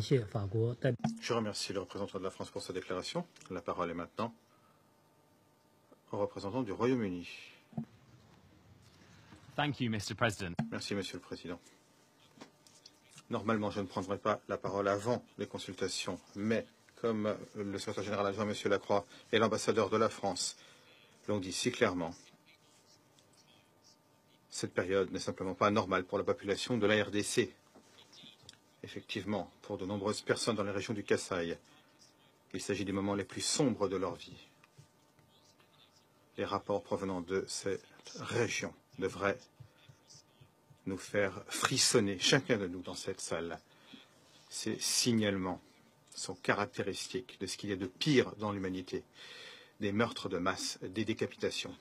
Je remercie le représentant de la France pour sa déclaration. La parole est maintenant au représentant du Royaume-Uni. Mr. President. Merci, Monsieur le Président. Normalement, je ne prendrai pas la parole avant les consultations, mais comme le secrétaire général adjoint, Monsieur Lacroix, et l'ambassadeur de la France l'ont dit si clairement, cette période n'est simplement pas normale pour la population de la RDC. Effectivement, pour de nombreuses personnes dans les régions du Kasaï, il s'agit des moments les plus sombres de leur vie. Les rapports provenant de cette région devraient nous faire frissonner, chacun de nous dans cette salle. Ces signalements sont caractéristiques de ce qu'il y a de pire dans l'humanité. Des meurtres de masse, des décapitations,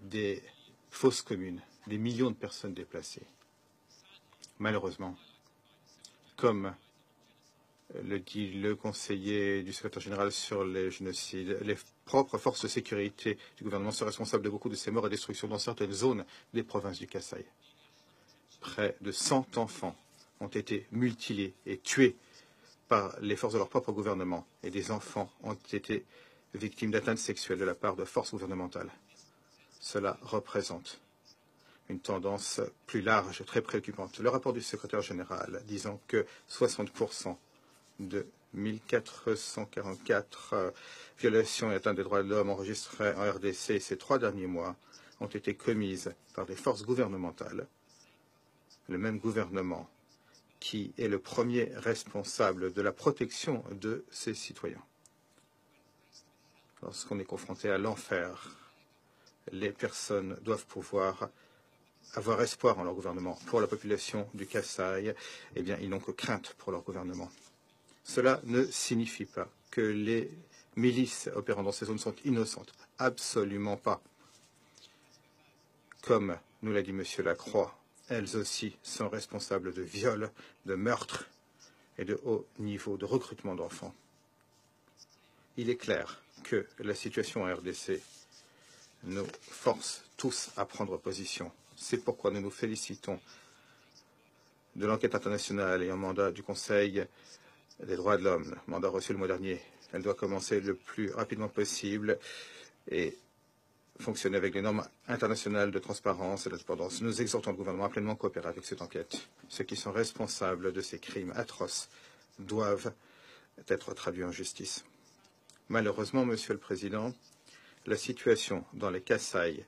des fausses communes, des millions de personnes déplacées. Malheureusement, comme le dit le conseiller du secrétaire général sur les génocides, les propres forces de sécurité du gouvernement sont responsables de beaucoup de ces morts et destructions dans certaines zones des provinces du Kasaï. Près de 100 enfants ont été mutilés et tués par les forces de leur propre gouvernement, et des enfants ont été victimes d'atteintes sexuelles de la part de forces gouvernementales. Cela représente une tendance plus large, très préoccupante. Le rapport du secrétaire général disant que 60% de 1444 violations et atteintes des droits de l'homme enregistrées en RDC ces 3 derniers mois ont été commises par des forces gouvernementales, le même gouvernement qui est le premier responsable de la protection de ses citoyens. Lorsqu'on est confronté à l'enfer, les personnes doivent pouvoir avoir espoir en leur gouvernement. Pour la population du Kasaï, eh bien, ils n'ont que crainte pour leur gouvernement. Cela ne signifie pas que les milices opérant dans ces zones sont innocentes. Absolument pas. Comme nous l'a dit M. Lacroix, elles aussi sont responsables de viols, de meurtres et de haut niveau de recrutement d'enfants. Il est clair que la situation en RDC nous force tous à prendre position. C'est pourquoi nous nous félicitons de l'enquête internationale et un mandat du Conseil des droits de l'homme, mandat reçu le mois dernier. Elle doit commencer le plus rapidement possible et fonctionner avec les normes internationales de transparence et d'indépendance. Nous exhortons le gouvernement à pleinement coopérer avec cette enquête. Ceux qui sont responsables de ces crimes atroces doivent être traduits en justice. Malheureusement, Monsieur le Président, la situation dans les Kasaï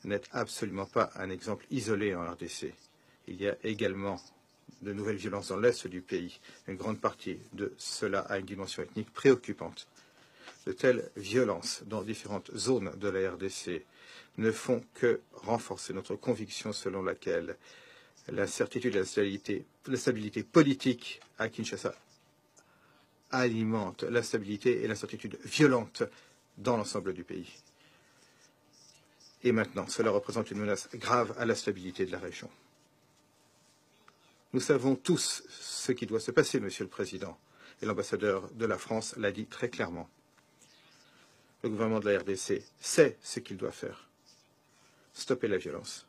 n'est absolument pas un exemple isolé en RDC. Il y a également de nouvelles violences dans l'est du pays. Une grande partie de cela a une dimension ethnique préoccupante. De telles violences dans différentes zones de la RDC ne font que renforcer notre conviction selon laquelle l'incertitude et l'instabilité politique à Kinshasa alimente l'instabilité et l'incertitude violente dans l'ensemble du pays. Et maintenant, cela représente une menace grave à la stabilité de la région. Nous savons tous ce qui doit se passer, Monsieur le Président, et l'ambassadeur de la France l'a dit très clairement. Le gouvernement de la RDC sait ce qu'il doit faire. Stopper la violence.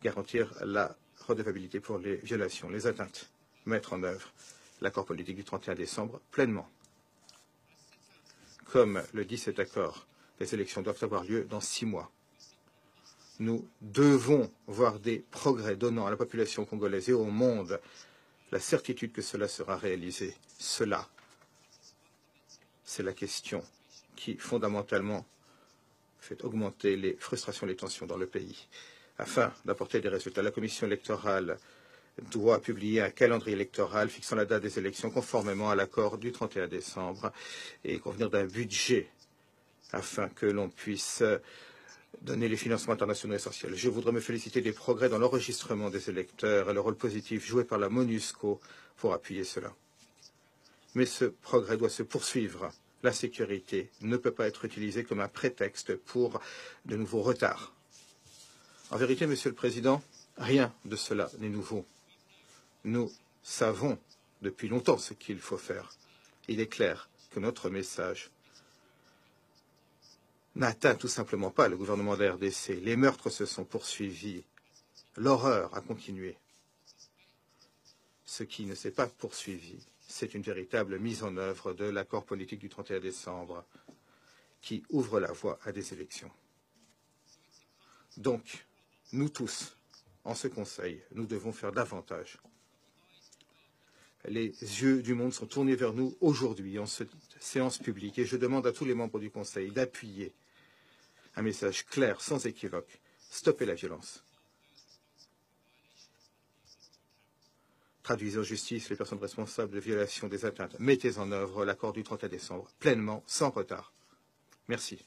Garantir la redevabilité pour les violations, les atteintes. Mettre en œuvre l'accord politique du 31 décembre pleinement. Comme le dit cet accord, les élections doivent avoir lieu dans 6 mois. Nous devons voir des progrès donnant à la population congolaise et au monde la certitude que cela sera réalisé. Cela, c'est la question qui, fondamentalement, fait augmenter les frustrations et les tensions dans le pays. Afin d'apporter des résultats, la commission électorale doit publier un calendrier électoral fixant la date des élections conformément à l'accord du 31 décembre et convenir d'un budget afin que l'on puisse donner les financements internationaux essentiels. Je voudrais me féliciter des progrès dans l'enregistrement des électeurs et le rôle positif joué par la MONUSCO pour appuyer cela. Mais ce progrès doit se poursuivre. La sécurité ne peut pas être utilisée comme un prétexte pour de nouveaux retards. En vérité, Monsieur le Président, rien de cela n'est nouveau. Nous savons depuis longtemps ce qu'il faut faire. Il est clair que notre message n'atteint tout simplement pas le gouvernement de la RDC. Les meurtres se sont poursuivis. L'horreur a continué. Ce qui ne s'est pas poursuivi, c'est une véritable mise en œuvre de l'accord politique du 31 décembre qui ouvre la voie à des élections. Donc, nous tous, en ce Conseil, nous devons faire davantage. Les yeux du monde sont tournés vers nous aujourd'hui, en cette séance publique, et je demande à tous les membres du Conseil d'appuyer un message clair, sans équivoque. Stoppez la violence. Traduisez en justice les personnes responsables de violations des atteintes. Mettez en œuvre l'accord du 31 décembre, pleinement, sans retard. Merci.